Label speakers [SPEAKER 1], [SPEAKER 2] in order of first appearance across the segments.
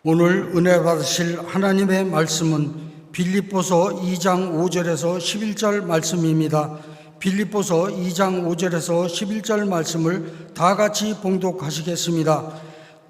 [SPEAKER 1] 오늘 은혜 받으실 하나님의 말씀은 빌립보서 2장 5절에서 11절 말씀입니다. 빌립보서 2장 5절에서 11절 말씀을 다 같이 봉독하시겠습니다.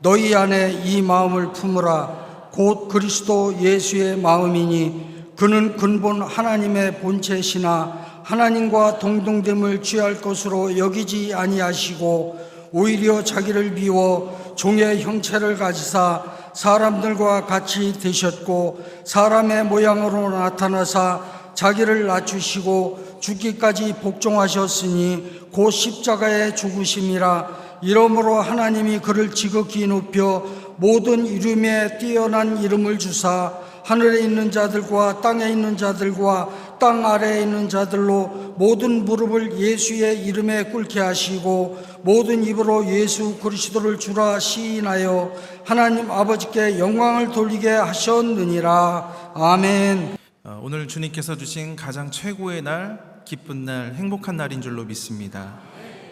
[SPEAKER 1] 너희 안에 이 마음을 품으라. 곧 그리스도 예수의 마음이니 그는 근본 하나님의 본체시나 하나님과 동등됨을 취할 것으로 여기지 아니하시고 오히려 자기를 비워 종의 형체를 가지사 사람들과 같이 되셨고 사람의 모양으로 나타나사 자기를 낮추시고 죽기까지 복종하셨으니 곧 십자가에 죽으심이라. 이러므로 하나님이 그를 지극히 높여 모든 이름에 뛰어난 이름을 주사 하늘에 있는 자들과 땅에 있는 자들과 땅 아래에 있는 자들로 모든 무릎을 예수의 이름에 꿇게 하시고 모든 입으로 예수 그리스도를 주라 시인하여 하나님 아버지께 영광을 돌리게 하셨느니라. 아멘.
[SPEAKER 2] 오늘 주님께서 주신 가장 최고의 날, 기쁜 날, 행복한 날인 줄로 믿습니다.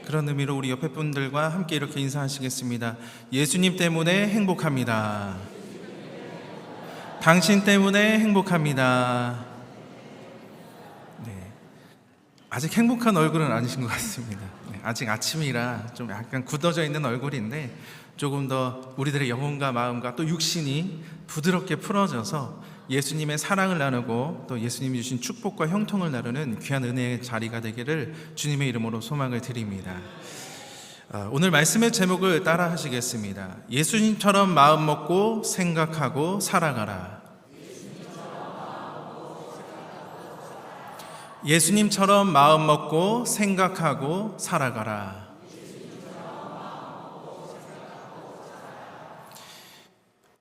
[SPEAKER 2] 그런 의미로 우리 옆에 분들과 함께 이렇게 인사하시겠습니다. 예수님 때문에 행복합니다. 당신 때문에 행복합니다. 네, 아직 행복한 얼굴은 아니신 것 같습니다. 네, 아직 아침이라 좀 약간 굳어져 있는 얼굴인데 조금 더 우리들의 영혼과 마음과 또 육신이 부드럽게 풀어져서 예수님의 사랑을 나누고 또 예수님이 주신 축복과 형통을 나누는 귀한 은혜의 자리가 되기를 주님의 이름으로 소망을 드립니다. 오늘 말씀의 제목을 따라 하시겠습니다. 예수님처럼 마음 먹고 생각하고 살아가라. 예수님처럼 마음 먹고 생각하고 살아가라.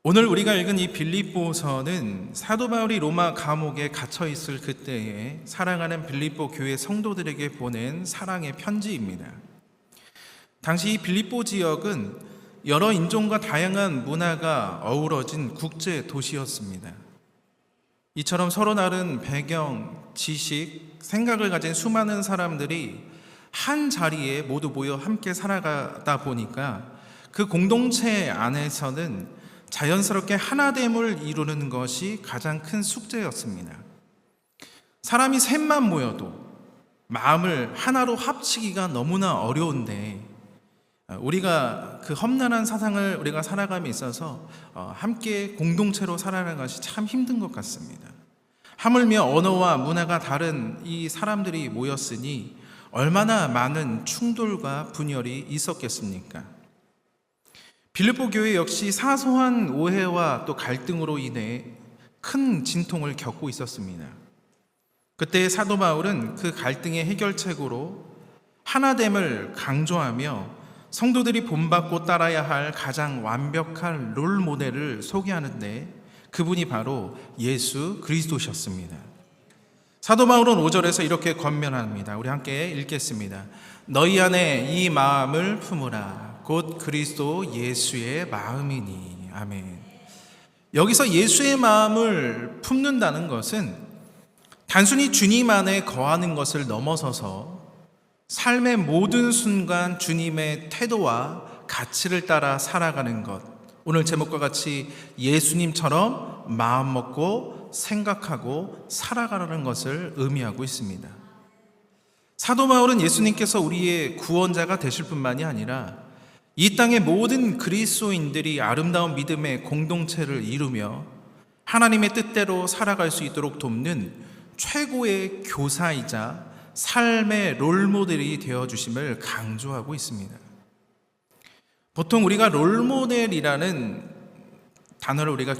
[SPEAKER 2] 오늘 우리가 읽은 이 빌립보서는 사도 바울이 로마 감옥에 갇혀 있을 그때에 사랑하는 빌립보 교회 성도들에게 보낸 사랑의 편지입니다. 당시 이 빌립보 지역은 여러 인종과 다양한 문화가 어우러진 국제 도시였습니다. 이처럼 서로 다른 배경, 지식, 생각을 가진 수많은 사람들이 한 자리에 모두 모여 함께 살아가다 보니까 그 공동체 안에서는 자연스럽게 하나됨을 이루는 것이 가장 큰 숙제였습니다. 사람이 셋만 모여도 마음을 하나로 합치기가 너무나 어려운데 우리가 그 험난한 사상을 우리가 살아감에 있어서 함께 공동체로 살아가는 것이 참 힘든 것 같습니다. 하물며 언어와 문화가 다른 이 사람들이 모였으니 얼마나 많은 충돌과 분열이 있었겠습니까? 빌립보 교회 역시 사소한 오해와 또 갈등으로 인해 큰 진통을 겪고 있었습니다. 그때 사도 바울은 그 갈등의 해결책으로 하나됨을 강조하며 성도들이 본받고 따라야 할 가장 완벽한 롤 모델을 소개하는데 그분이 바로 예수 그리스도셨습니다. 사도 바울은 5절에서 이렇게 권면합니다. 우리 함께 읽겠습니다. 너희 안에 이 마음을 품으라. 곧 그리스도 예수의 마음이니. 아멘. 여기서 예수의 마음을 품는다는 것은 단순히 주님 안에 거하는 것을 넘어서서 삶의 모든 순간 주님의 태도와 가치를 따라 살아가는 것, 오늘 제목과 같이 예수님처럼 마음 먹고 생각하고 살아가라는 것을 의미하고 있습니다. 사도 바울은 예수님께서 우리의 구원자가 되실 뿐만이 아니라 이 땅의 모든 그리스도인들이 아름다운 믿음의 공동체를 이루며 하나님의 뜻대로 살아갈 수 있도록 돕는 최고의 교사이자 삶의 롤모델이 되어주심을 강조하고 있습니다. 보통 우리가 롤모델이라는 단어를 우리가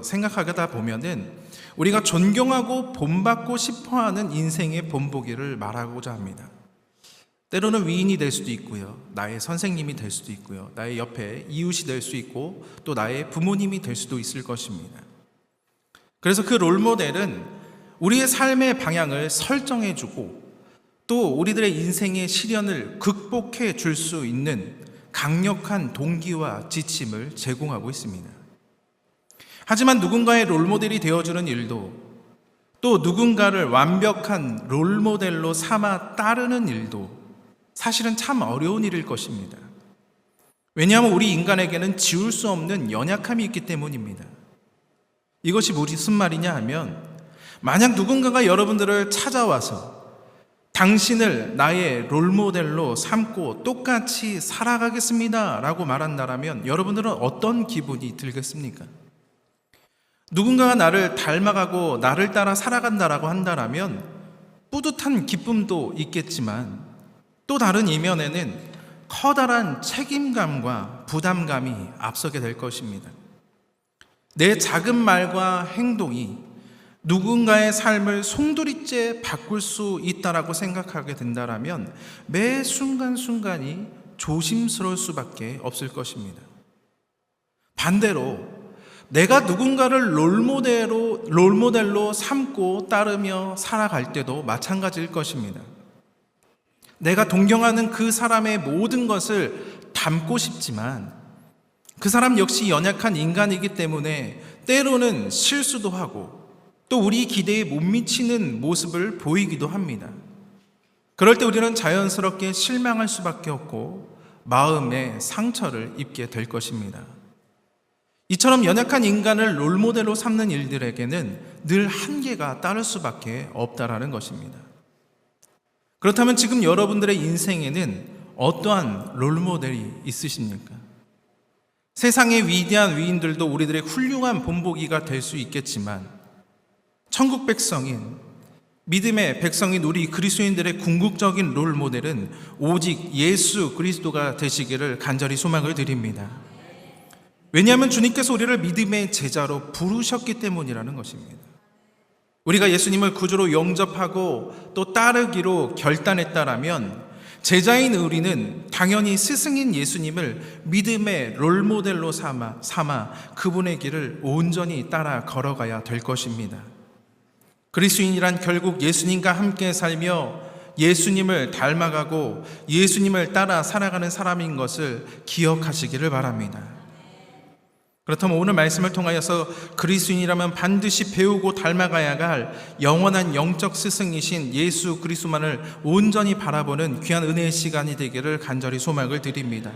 [SPEAKER 2] 생각하다 보면은 우리가 존경하고 본받고 싶어하는 인생의 본보기를 말하고자 합니다. 때로는 위인이 될 수도 있고요, 나의 선생님이 될 수도 있고요, 나의 옆에 이웃이 될 수 있고 또 나의 부모님이 될 수도 있을 것입니다. 그래서 그 롤모델은 우리의 삶의 방향을 설정해주고 또 우리들의 인생의 시련을 극복해 줄 수 있는 강력한 동기와 지침을 제공하고 있습니다. 하지만 누군가의 롤모델이 되어주는 일도 또 누군가를 완벽한 롤모델로 삼아 따르는 일도 사실은 참 어려운 일일 것입니다. 왜냐하면 우리 인간에게는 지울 수 없는 연약함이 있기 때문입니다. 이것이 무슨 말이냐 하면, 만약 누군가가 여러분들을 찾아와서 당신을 나의 롤모델로 삼고 똑같이 살아가겠습니다 라고 말한다면 여러분들은 어떤 기분이 들겠습니까? 누군가가 나를 닮아가고 나를 따라 살아간다라고 한다면 뿌듯한 기쁨도 있겠지만, 또 다른 이면에는 커다란 책임감과 부담감이 앞서게 될 것입니다. 내 작은 말과 행동이 누군가의 삶을 송두리째 바꿀 수 있다라고 생각하게 된다면 매 순간순간이 조심스러울 수밖에 없을 것입니다. 반대로 내가 누군가를 롤모델로 삼고 따르며 살아갈 때도 마찬가지일 것입니다. 내가 동경하는 그 사람의 모든 것을 담고 싶지만 그 사람 역시 연약한 인간이기 때문에 때로는 실수도 하고 또 우리 기대에 못 미치는 모습을 보이기도 합니다. 그럴 때 우리는 자연스럽게 실망할 수밖에 없고 마음의 상처를 입게 될 것입니다. 이처럼 연약한 인간을 롤모델로 삼는 일들에게는 늘 한계가 따를 수밖에 없다라는 것입니다. 그렇다면 지금 여러분들의 인생에는 어떠한 롤모델이 있으십니까? 세상의 위대한 위인들도 우리들의 훌륭한 본보기가 될 수 있겠지만 천국 백성인, 믿음의 백성인 우리 그리스도인들의 궁극적인 롤모델은 오직 예수 그리스도가 되시기를 간절히 소망을 드립니다. 왜냐하면 주님께서 우리를 믿음의 제자로 부르셨기 때문이라는 것입니다. 우리가 예수님을 구주로 영접하고 또 따르기로 결단했다라면 제자인 우리는 당연히 스승인 예수님을 믿음의 롤모델로 삼아 그분의 길을 온전히 따라 걸어가야 될 것입니다. 그리스도인이란 결국 예수님과 함께 살며 예수님을 닮아가고 예수님을 따라 살아가는 사람인 것을 기억하시기를 바랍니다. 그렇다면 오늘 말씀을 통하여서 그리스도인이라면 반드시 배우고 닮아가야 할 영원한 영적 스승이신 예수 그리스도만을 온전히 바라보는 귀한 은혜의 시간이 되기를 간절히 소망을 드립니다.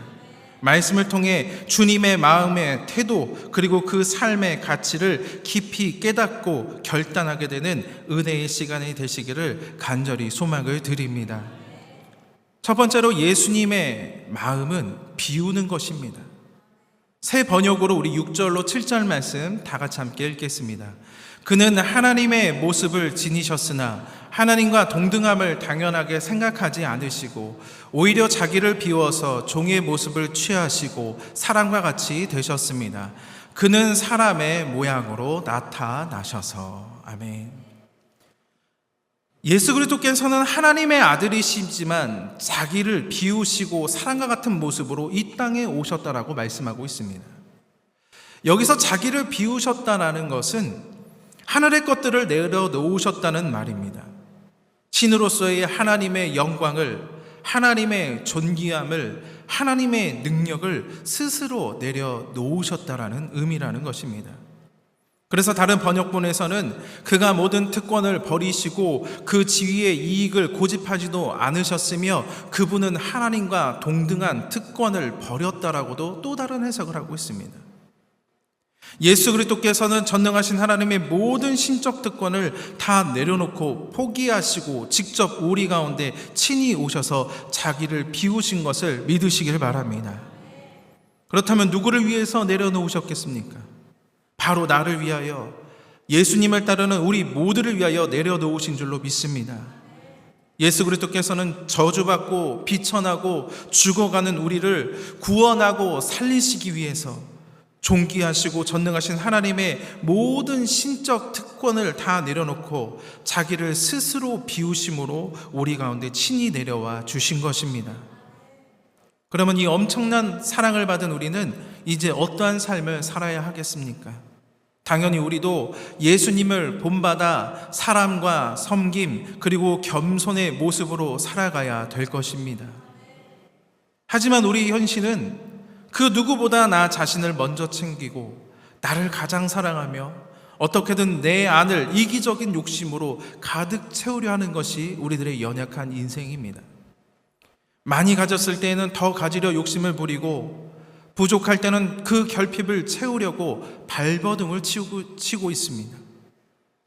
[SPEAKER 2] 말씀을 통해 주님의 마음의 태도 그리고 그 삶의 가치를 깊이 깨닫고 결단하게 되는 은혜의 시간이 되시기를 간절히 소망을 드립니다. 첫 번째로 예수님의 마음은 비우는 것입니다. 새 번역으로 우리 6절로 7절 말씀 다 같이 함께 읽겠습니다. 그는 하나님의 모습을 지니셨으나 하나님과 동등함을 당연하게 생각하지 않으시고 오히려 자기를 비워서 종의 모습을 취하시고 사람과 같이 되셨습니다. 그는 사람의 모양으로 나타나셔서. 아멘. 예수 그리스도께서는 하나님의 아들이시지만 자기를 비우시고 사람과 같은 모습으로 이 땅에 오셨다라고 말씀하고 있습니다. 여기서 자기를 비우셨다라는 것은 하늘의 것들을 내려놓으셨다는 말입니다. 신으로서의 하나님의 영광을, 하나님의 존귀함을, 하나님의 능력을 스스로 내려놓으셨다라는 의미라는 것입니다. 그래서 다른 번역본에서는 그가 모든 특권을 버리시고 그 지위의 이익을 고집하지도 않으셨으며 그분은 하나님과 동등한 특권을 버렸다라고도 또 다른 해석을 하고 있습니다. 예수 그리스도께서는 전능하신 하나님의 모든 신적 특권을 다 내려놓고 포기하시고 직접 우리 가운데 친히 오셔서 자기를 비우신 것을 믿으시길 바랍니다. 그렇다면 누구를 위해서 내려놓으셨겠습니까? 바로 나를 위하여, 예수님을 따르는 우리 모두를 위하여 내려놓으신 줄로 믿습니다. 예수 그리스도께서는 저주받고 비천하고 죽어가는 우리를 구원하고 살리시기 위해서 존귀하시고 전능하신 하나님의 모든 신적 특권을 다 내려놓고 자기를 스스로 비우심으로 우리 가운데 친히 내려와 주신 것입니다. 그러면 이 엄청난 사랑을 받은 우리는 이제 어떠한 삶을 살아야 하겠습니까? 당연히 우리도 예수님을 본받아 사랑과 섬김 그리고 겸손의 모습으로 살아가야 될 것입니다. 하지만 우리 현실은 그 누구보다 나 자신을 먼저 챙기고 나를 가장 사랑하며 어떻게든 내 안을 이기적인 욕심으로 가득 채우려 하는 것이 우리들의 연약한 인생입니다. 많이 가졌을 때에는 더 가지려 욕심을 부리고 부족할 때는 그 결핍을 채우려고 발버둥을 치고 있습니다.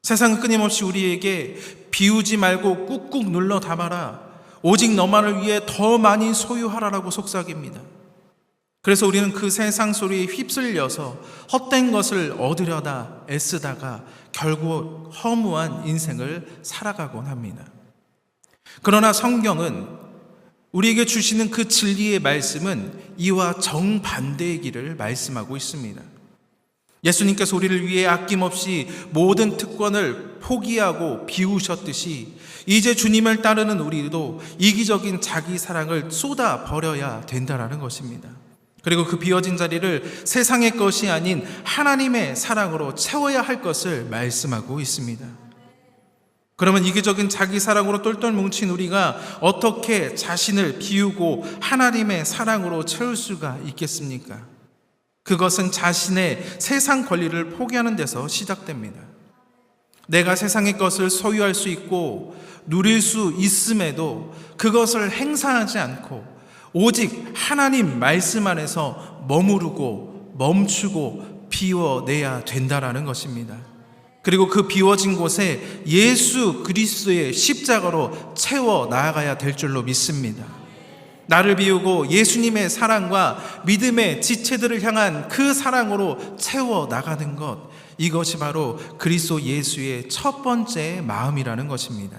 [SPEAKER 2] 세상은 끊임없이 우리에게 비우지 말고 꾹꾹 눌러 담아라, 오직 너만을 위해 더 많이 소유하라라고 속삭입니다. 그래서 우리는 그 세상 소리에 휩쓸려서 헛된 것을 얻으려다 애쓰다가 결국 허무한 인생을 살아가곤 합니다. 그러나 성경은 우리에게 주시는 그 진리의 말씀은 이와 정반대의 길을 말씀하고 있습니다. 예수님께서 우리를 위해 아낌없이 모든 특권을 포기하고 비우셨듯이 이제 주님을 따르는 우리도 이기적인 자기 사랑을 쏟아 버려야 된다는 것입니다. 그리고 그 비어진 자리를 세상의 것이 아닌 하나님의 사랑으로 채워야 할 것을 말씀하고 있습니다. 그러면 이기적인 자기 사랑으로 똘똘 뭉친 우리가 어떻게 자신을 비우고 하나님의 사랑으로 채울 수가 있겠습니까? 그것은 자신의 세상 권리를 포기하는 데서 시작됩니다. 내가 세상의 것을 소유할 수 있고 누릴 수 있음에도 그것을 행사하지 않고 오직 하나님 말씀 안에서 머무르고 멈추고 비워내야 된다라는 것입니다. 그리고 그 비워진 곳에 예수 그리스도의 십자가로 채워 나아가야 될 줄로 믿습니다. 나를 비우고 예수님의 사랑과 믿음의 지체들을 향한 그 사랑으로 채워 나가는 것, 이것이 바로 그리스도 예수의 첫 번째 마음이라는 것입니다.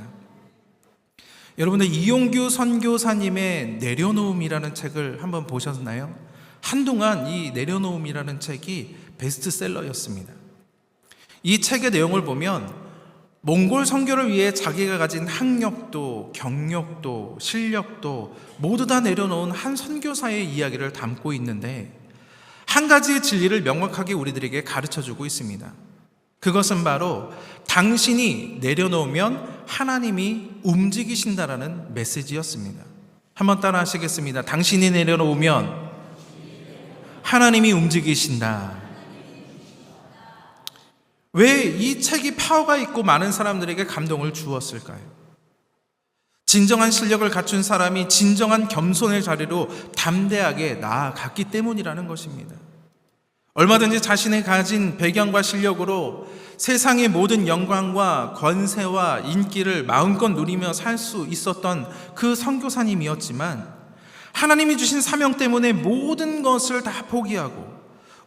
[SPEAKER 2] 여러분들 이용규 선교사님의 내려놓음이라는 책을 한번 보셨나요? 한동안 이 내려놓음이라는 책이 베스트셀러였습니다. 이 책의 내용을 보면 몽골 선교를 위해 자기가 가진 학력도 경력도 실력도 모두 다 내려놓은 한 선교사의 이야기를 담고 있는데 한 가지의 진리를 명확하게 우리들에게 가르쳐주고 있습니다. 그것은 바로 당신이 내려놓으면 하나님이 움직이신다라는 메시지였습니다. 한번 따라 하시겠습니다. 당신이 내려놓으면 하나님이 움직이신다. 왜 이 책이 파워가 있고 많은 사람들에게 감동을 주었을까요? 진정한 실력을 갖춘 사람이 진정한 겸손의 자리로 담대하게 나아갔기 때문이라는 것입니다. 얼마든지 자신의 가진 배경과 실력으로 세상의 모든 영광과 권세와 인기를 마음껏 누리며 살 수 있었던 그 선교사님이었지만 하나님이 주신 사명 때문에 모든 것을 다 포기하고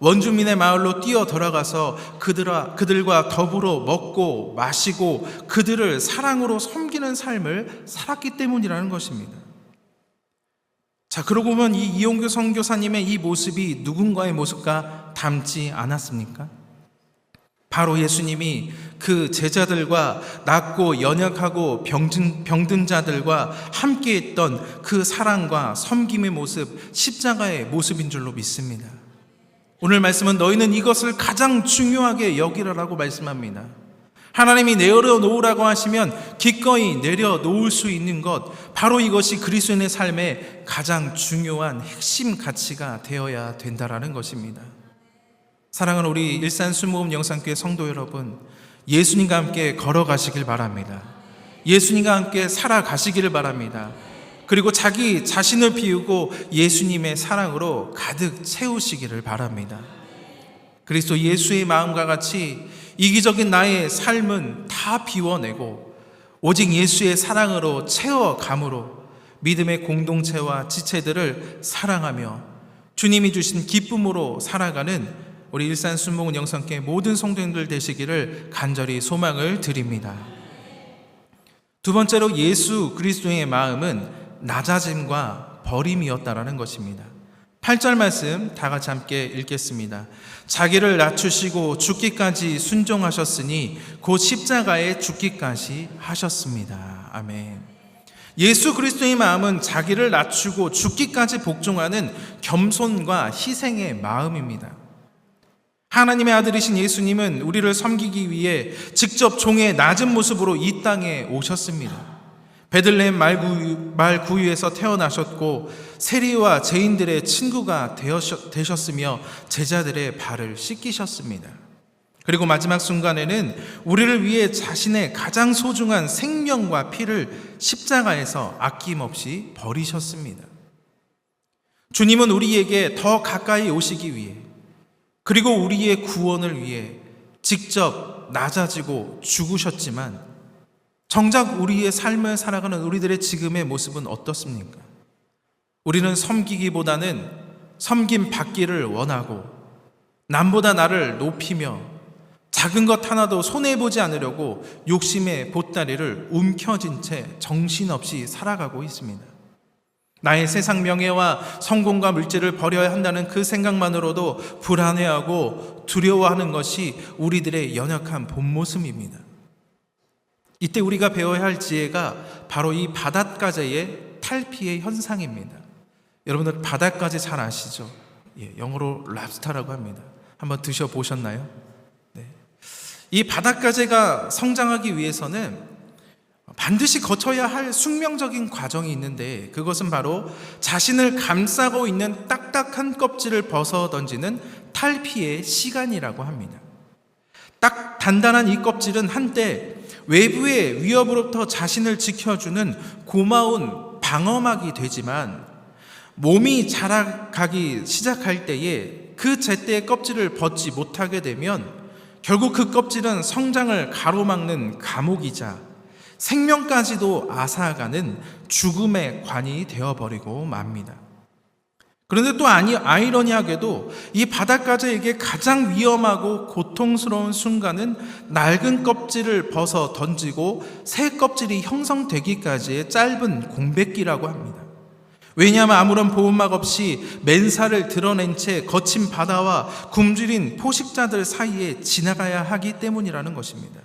[SPEAKER 2] 원주민의 마을로 뛰어 들어가서 그들과 더불어 먹고 마시고 그들을 사랑으로 섬기는 삶을 살았기 때문이라는 것입니다. 자, 그러고 보면 이 이용규 선교사님의 이 모습이 누군가의 모습과 닮지 않았습니까? 바로 예수님이 그 제자들과 낫고 연약하고 병든 자들과 함께 했던 그 사랑과 섬김의 모습, 십자가의 모습인 줄로 믿습니다. 오늘 말씀은 너희는 이것을 가장 중요하게 여기라라고 말씀합니다. 하나님이 내려놓으라고 하시면 기꺼이 내려놓을 수 있는 것, 바로 이것이 그리스도인의 삶의 가장 중요한 핵심 가치가 되어야 된다라는 것입니다. 사랑하는 우리 일산 순복음 영상교회 성도 여러분, 예수님과 함께 걸어가시길 바랍니다. 예수님과 함께 살아가시기를 바랍니다. 그리고 자기 자신을 비우고 예수님의 사랑으로 가득 채우시기를 바랍니다. 그리스도 예수의 마음과 같이 이기적인 나의 삶은 다 비워내고 오직 예수의 사랑으로 채워감으로 믿음의 공동체와 지체들을 사랑하며 주님이 주신 기쁨으로 살아가는 우리 일산 순복음 영상교회 모든 성도님들 되시기를 간절히 소망을 드립니다. 두 번째로 예수 그리스도의 마음은 낮아짐과 버림이었다라는 것입니다. 8절 말씀 다 같이 함께 읽겠습니다. 자기를 낮추시고 죽기까지 순종하셨으니 곧 십자가에 죽기까지 하셨습니다. 아멘. 예수 그리스도의 마음은 자기를 낮추고 죽기까지 복종하는 겸손과 희생의 마음입니다. 하나님의 아들이신 예수님은 우리를 섬기기 위해 직접 종의 낮은 모습으로 이 땅에 오셨습니다. 베들레헴 말구유에서 태어나셨고 세리와 죄인들의 친구가 되셨으며 제자들의 발을 씻기셨습니다. 그리고 마지막 순간에는 우리를 위해 자신의 가장 소중한 생명과 피를 십자가에서 아낌없이 버리셨습니다. 주님은 우리에게 더 가까이 오시기 위해, 그리고 우리의 구원을 위해 직접 낮아지고 죽으셨지만 정작 우리의 삶을 살아가는 우리들의 지금의 모습은 어떻습니까? 우리는 섬기기보다는 섬김 받기를 원하고 남보다 나를 높이며 작은 것 하나도 손해보지 않으려고 욕심의 보따리를 움켜쥔 채 정신없이 살아가고 있습니다. 나의 세상 명예와 성공과 물질을 버려야 한다는 그 생각만으로도 불안해하고 두려워하는 것이 우리들의 연약한 본 모습입니다. 이때 우리가 배워야 할 지혜가 바로 이 바닷가재의 탈피의 현상입니다. 여러분들 바닷가재 잘 아시죠? 영어로 랍스타라고 합니다. 한번 드셔보셨나요? 네. 이 바닷가재가 성장하기 위해서는 반드시 거쳐야 할 숙명적인 과정이 있는데, 그것은 바로 자신을 감싸고 있는 딱딱한 껍질을 벗어 던지는 탈피의 시간이라고 합니다. 딱 단단한 이 껍질은 한때 외부의 위협으로부터 자신을 지켜주는 고마운 방어막이 되지만, 몸이 자라가기 시작할 때에 그 제때의 껍질을 벗지 못하게 되면 결국 그 껍질은 성장을 가로막는 감옥이자 생명까지도 앗아가는 죽음의 관이 되어버리고 맙니다. 그런데 또 아이러니하게도 이 바닷가재에게 가장 위험하고 고통스러운 순간은 낡은 껍질을 벗어 던지고 새 껍질이 형성되기까지의 짧은 공백기라고 합니다. 왜냐하면 아무런 보호막 없이 맨살을 드러낸 채 거친 바다와 굶주린 포식자들 사이에 지나가야 하기 때문이라는 것입니다.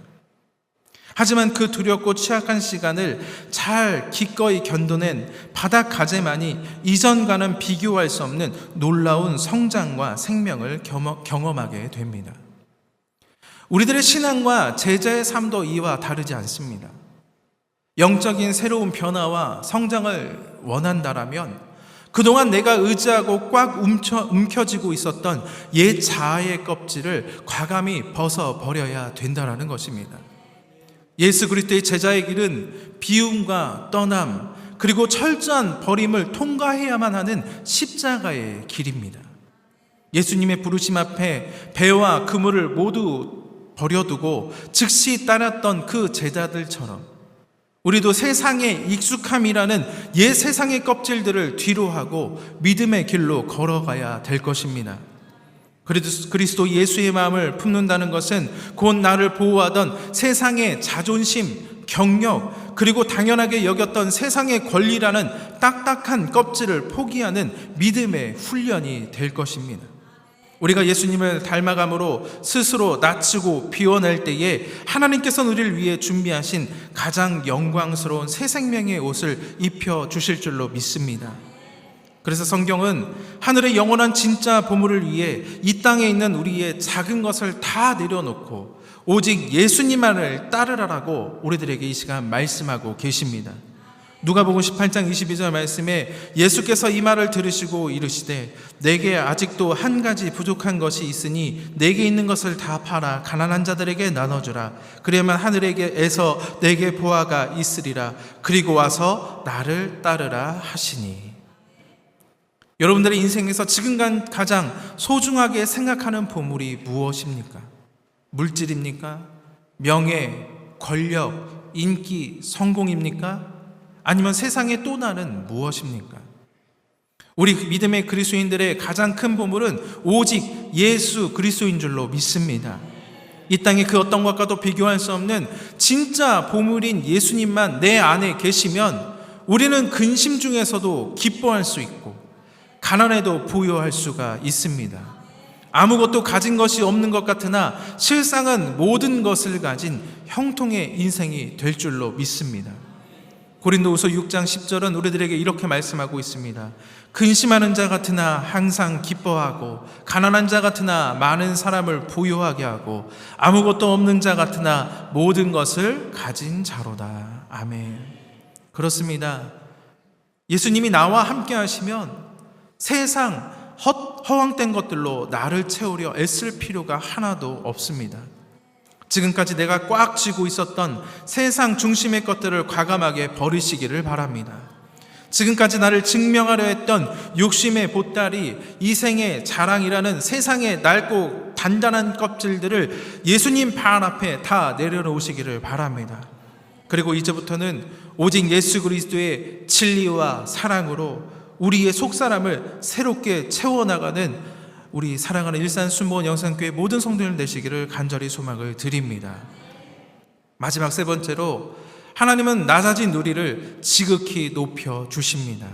[SPEAKER 2] 하지만 그 두렵고 취약한 시간을 잘 기꺼이 견뎌낸 바닷가재만이 이전과는 비교할 수 없는 놀라운 성장과 생명을 경험하게 됩니다. 우리들의 신앙과 제자의 삶도 이와 다르지 않습니다. 영적인 새로운 변화와 성장을 원한다라면 그동안 내가 의지하고 꽉 움켜쥐고 있었던 옛 자아의 껍질을 과감히 벗어버려야 된다는 것입니다. 예수 그리스도의 제자의 길은 비움과 떠남, 그리고 철저한 버림을 통과해야만 하는 십자가의 길입니다. 예수님의 부르심 앞에 배와 그물을 모두 버려두고 즉시 따랐던 그 제자들처럼 우리도 세상에 익숙함이라는 옛 세상의 껍질들을 뒤로하고 믿음의 길로 걸어가야 될 것입니다. 그리스도 예수의 마음을 품는다는 것은 곧 나를 보호하던 세상의 자존심, 경력, 그리고 당연하게 여겼던 세상의 권리라는 딱딱한 껍질을 포기하는 믿음의 훈련이 될 것입니다. 우리가 예수님을 닮아감으로 스스로 낮추고 비워낼 때에 하나님께서는 우리를 위해 준비하신 가장 영광스러운 새 생명의 옷을 입혀주실 줄로 믿습니다. 그래서 성경은 하늘의 영원한 진짜 보물을 위해 이 땅에 있는 우리의 작은 것을 다 내려놓고 오직 예수님만을 따르라라고 우리들에게 이 시간 말씀하고 계십니다. 누가복음 18장 22절 말씀에 예수께서 이 말을 들으시고 이르시되 내게 아직도 한 가지 부족한 것이 있으니 내게 있는 것을 다 팔아 가난한 자들에게 나눠주라. 그래야만 하늘에게서 내게 보화가 있으리라. 그리고 와서 나를 따르라 하시니. 여러분들의 인생에서 지금 가장 소중하게 생각하는 보물이 무엇입니까? 물질입니까? 명예, 권력, 인기, 성공입니까? 아니면 세상의 또 다른 무엇입니까? 우리 믿음의 그리스도인들의 가장 큰 보물은 오직 예수 그리스도인 줄로 믿습니다. 이 땅의 그 어떤 것과도 비교할 수 없는 진짜 보물인 예수님만 내 안에 계시면 우리는 근심 중에서도 기뻐할 수 있고 가난해도 부유할 수가 있습니다. 아무것도 가진 것이 없는 것 같으나 실상은 모든 것을 가진 형통의 인생이 될 줄로 믿습니다. 고린도후서 6장 10절은 우리들에게 이렇게 말씀하고 있습니다. 근심하는 자 같으나 항상 기뻐하고 가난한 자 같으나 많은 사람을 부유하게 하고 아무것도 없는 자 같으나 모든 것을 가진 자로다. 아멘. 그렇습니다. 예수님이 나와 함께 하시면 세상 허황된 것들로 나를 채우려 애쓸 필요가 하나도 없습니다. 지금까지 내가 꽉 쥐고 있었던 세상 중심의 것들을 과감하게 버리시기를 바랍니다. 지금까지 나를 증명하려 했던 욕심의 보따리, 이생의 자랑이라는 세상의 낡고 단단한 껍질들을 예수님 발 앞에 다 내려놓으시기를 바랍니다. 그리고 이제부터는 오직 예수 그리스도의 진리와 사랑으로 우리의 속사람을 새롭게 채워나가는 우리 사랑하는 일산 순복음 영산교회 모든 성도들 되시기를 간절히 소망을 드립니다. 마지막 세 번째로, 하나님은 낮아진 우리를 지극히 높여 주십니다.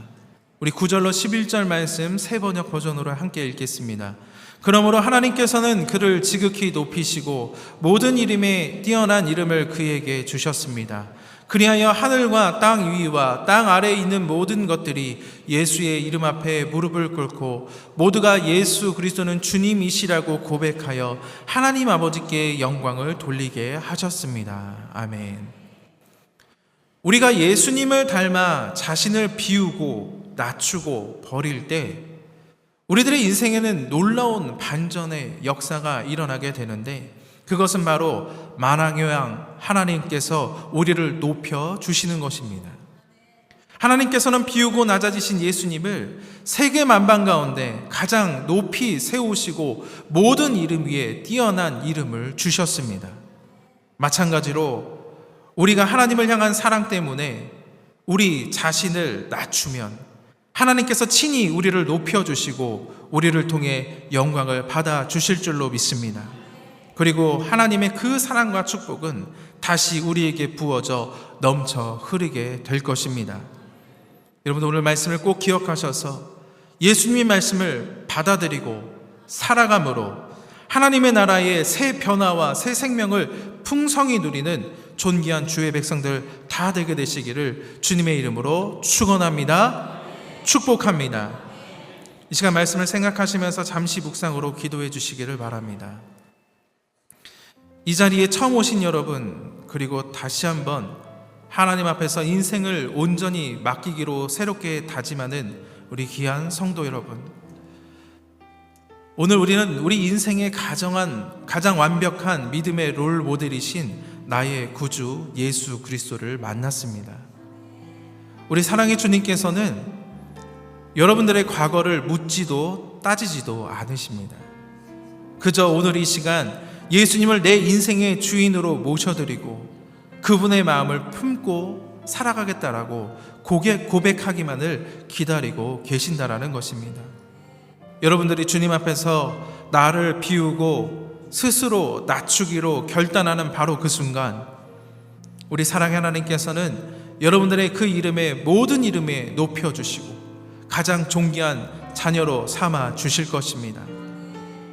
[SPEAKER 2] 우리 9절로 11절 말씀 새 번역 버전으로 함께 읽겠습니다. 그러므로 하나님께서는 그를 지극히 높이시고 모든 이름에 뛰어난 이름을 그에게 주셨습니다. 그리하여 하늘과 땅 위와 땅 아래에 있는 모든 것들이 예수의 이름 앞에 무릎을 꿇고 모두가 예수 그리스도는 주님이시라고 고백하여 하나님 아버지께 영광을 돌리게 하셨습니다. 아멘. 우리가 예수님을 닮아 자신을 비우고 낮추고 버릴 때 우리들의 인생에는 놀라운 반전의 역사가 일어나게 되는데, 그것은 바로 만왕의 왕 하나님께서 우리를 높여 주시는 것입니다. 하나님께서는 비우고 낮아지신 예수님을 세계 만방 가운데 가장 높이 세우시고 모든 이름 위에 뛰어난 이름을 주셨습니다. 마찬가지로 우리가 하나님을 향한 사랑 때문에 우리 자신을 낮추면 하나님께서 친히 우리를 높여주시고 우리를 통해 영광을 받아 주실 줄로 믿습니다. 그리고 하나님의 그 사랑과 축복은 다시 우리에게 부어져 넘쳐 흐르게 될 것입니다. 여러분, 오늘 말씀을 꼭 기억하셔서 예수님의 말씀을 받아들이고 살아감으로 하나님의 나라의 새 변화와 새 생명을 풍성히 누리는 존귀한 주의 백성들 다 되게 되시기를 주님의 이름으로 축원합니다. 축복합니다. 이 시간 말씀을 생각하시면서 잠시 묵상으로 기도해 주시기를 바랍니다. 이 자리에 처음 오신 여러분, 그리고 다시 한번 하나님 앞에서 인생을 온전히 맡기기로 새롭게 다짐하는 우리 귀한 성도 여러분, 오늘 우리는 우리 인생의 가장 완벽한 믿음의 롤 모델이신 나의 구주 예수 그리스도를 만났습니다. 우리 사랑의 주님께서는 여러분들의 과거를 묻지도 따지지도 않으십니다. 그저 오늘 이 시간 예수님을 내 인생의 주인으로 모셔드리고 그분의 마음을 품고 살아가겠다라고 고백하기만을 기다리고 계신다라는 것입니다. 여러분들이 주님 앞에서 나를 비우고 스스로 낮추기로 결단하는 바로 그 순간, 우리 사랑의 하나님께서는 여러분들의 그 이름에 모든 이름에 높여주시고 가장 존귀한 자녀로 삼아 주실 것입니다.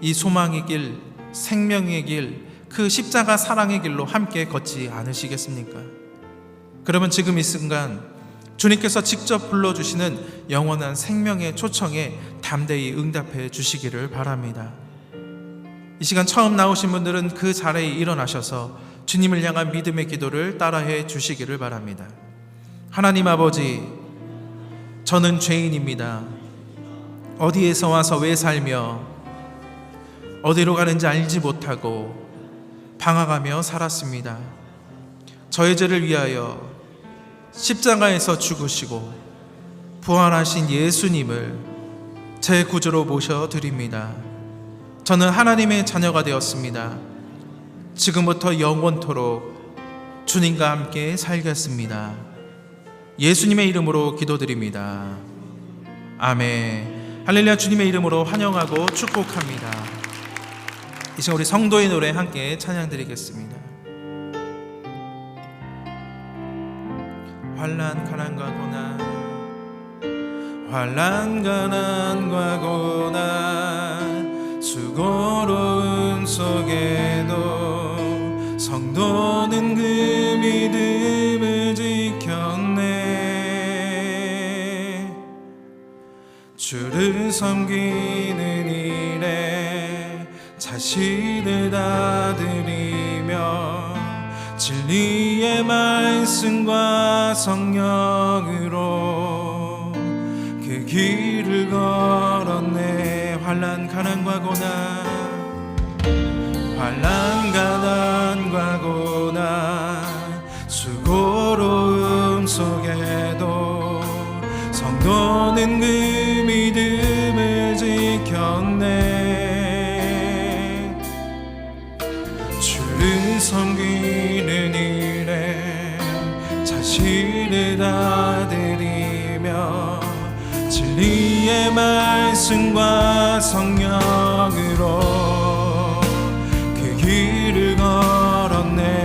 [SPEAKER 2] 이 소망의 길, 생명의 길, 그 십자가 사랑의 길로 함께 걷지 않으시겠습니까? 그러면 지금 이 순간 주님께서 직접 불러주시는 영원한 생명의 초청에 담대히 응답해 주시기를 바랍니다. 이 시간 처음 나오신 분들은 그 자리에 일어나셔서 주님을 향한 믿음의 기도를 따라해 주시기를 바랍니다. 하나님 아버지, 저는 죄인입니다. 어디에서 와서 왜 살며 어디로 가는지 알지 못하고 방황하며 살았습니다. 저의 죄를 위하여 십자가에서 죽으시고 부활하신 예수님을 제 구주로 모셔드립니다. 저는 하나님의 자녀가 되었습니다. 지금부터 영원토록 주님과 함께 살겠습니다. 예수님의 이름으로 기도드립니다. 아멘. 할렐루야. 주님의 이름으로 환영하고 축복합니다. 이 시간 우리 성도의 노래 함께 찬양드리겠습니다. 환난 가난과 고난, 환난 가난과 고난, 수고로움 속에도 성도는 그 믿음을 지켰네. 주를 섬기는 일에 자신을 다 드리며 진리의 말씀과 성령으로 그 길을 걸었네. 환난 가난과 고난, 환난 가난과 고난, 수고로움 속에도 너는 그 믿음을 지켰네. 주를 섬기는 일에 자신을 다 드리며 진리의 말씀과 성령으로 그 길을 걸었네.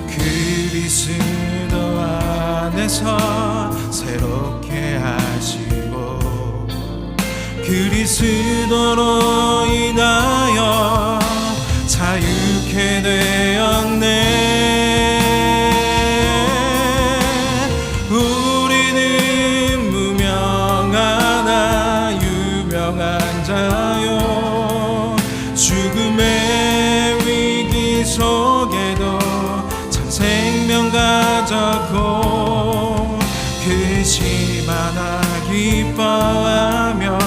[SPEAKER 2] 그리스도 안에서 새롭게 하시고 그리스도로 인하여 자유케 되었네. 우리는 무명하나 유명한 자요. 죽음의 위기 속에도 참 생명 가졌고 근심하나 기뻐하며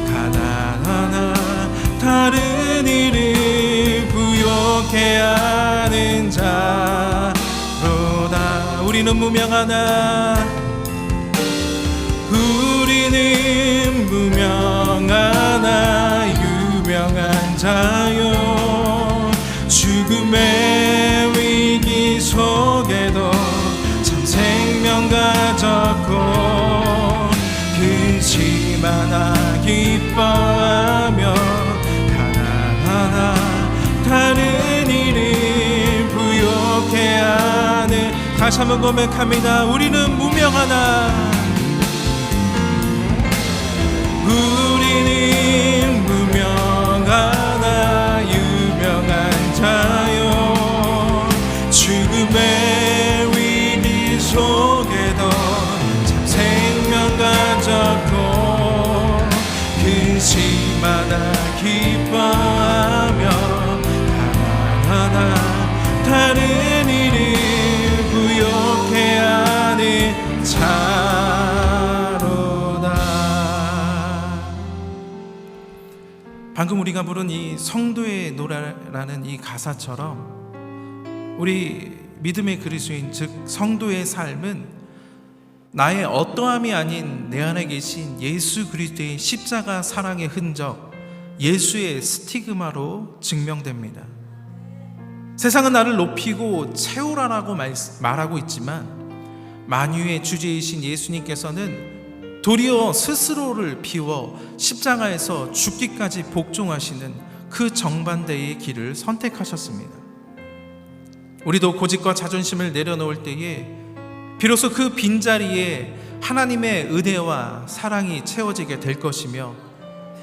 [SPEAKER 2] 가난하나 다른 이를 부욕해 하는 자로다. 우리는 무명하나 우리는 무명하나 유명한 자요. 죽음의 위기 속에도 참 생명 가졌고 근심하나 기뻐하며 가난하나 다른 이를 부욕해 하는. 다시 한번 고백합니다. 우리는 무명하나 우리는 무명하나 유명한 자요. 죽음의 위기 속에도 참 생명 가졌고 근심하나 기뻐하며 가난하나 다른 이를 부욕해 하는 자로다. 방금 우리가 부른 이 성도의 노래라는 이 가사처럼 우리 믿음의 그리스도인 즉 성도의 삶은 나의 어떠함이 아닌 내 안에 계신 예수 그리스도의 십자가 사랑의 흔적, 예수의 스티그마로 증명됩니다. 세상은 나를 높이고 채우라라고 말하고 있지만 만유의 주제이신 예수님께서는 도리어 스스로를 비워 십자가에서 죽기까지 복종하시는 그 정반대의 길을 선택하셨습니다. 우리도 고집과 자존심을 내려놓을 때에 비로소 그 빈자리에 하나님의 은혜와 사랑이 채워지게 될 것이며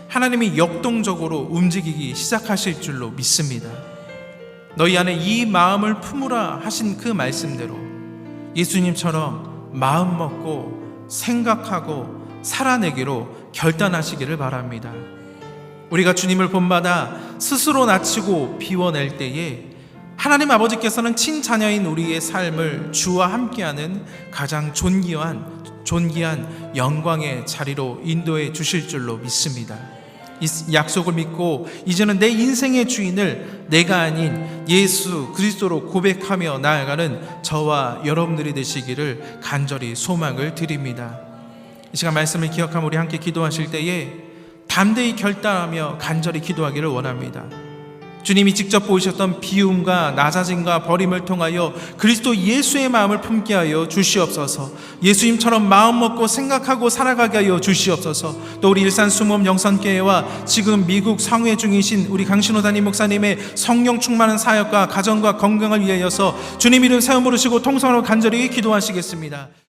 [SPEAKER 2] 하나님이 역동적으로 움직이기 시작하실 줄로 믿습니다. 너희 안에 이 마음을 품으라 하신 그 말씀대로 예수님처럼 마음 먹고 생각하고 살아내기로 결단하시기를 바랍니다. 우리가 주님을 본받아 스스로 낮추고 비워낼 때에 하나님 아버지께서는 친자녀인 우리의 삶을 주와 함께하는 가장 존귀한 영광의 자리로 인도해 주실 줄로 믿습니다. 이 약속을 믿고 이제는 내 인생의 주인을 내가 아닌 예수 그리스도로 고백하며 나아가는 저와 여러분들이 되시기를 간절히 소망을 드립니다. 이 시간 말씀을 기억하며 우리 함께 기도하실 때에 담대히 결단하며 간절히 기도하기를 원합니다. 주님이 직접 보이셨던 비움과 낮아짐과 버림을 통하여 그리스도 예수의 마음을 품게 하여 주시옵소서. 예수님처럼 마음 먹고 생각하고 살아가게 하여 주시옵소서. 또 우리 일산 수모음 영선교회와 지금 미국 상회 중이신 우리 강신호 담임 목사님의 성령 충만한 사역과 가정과 건강을 위하여서 주님 이름 세움 부르시고 통성으로 간절히 기도하시겠습니다.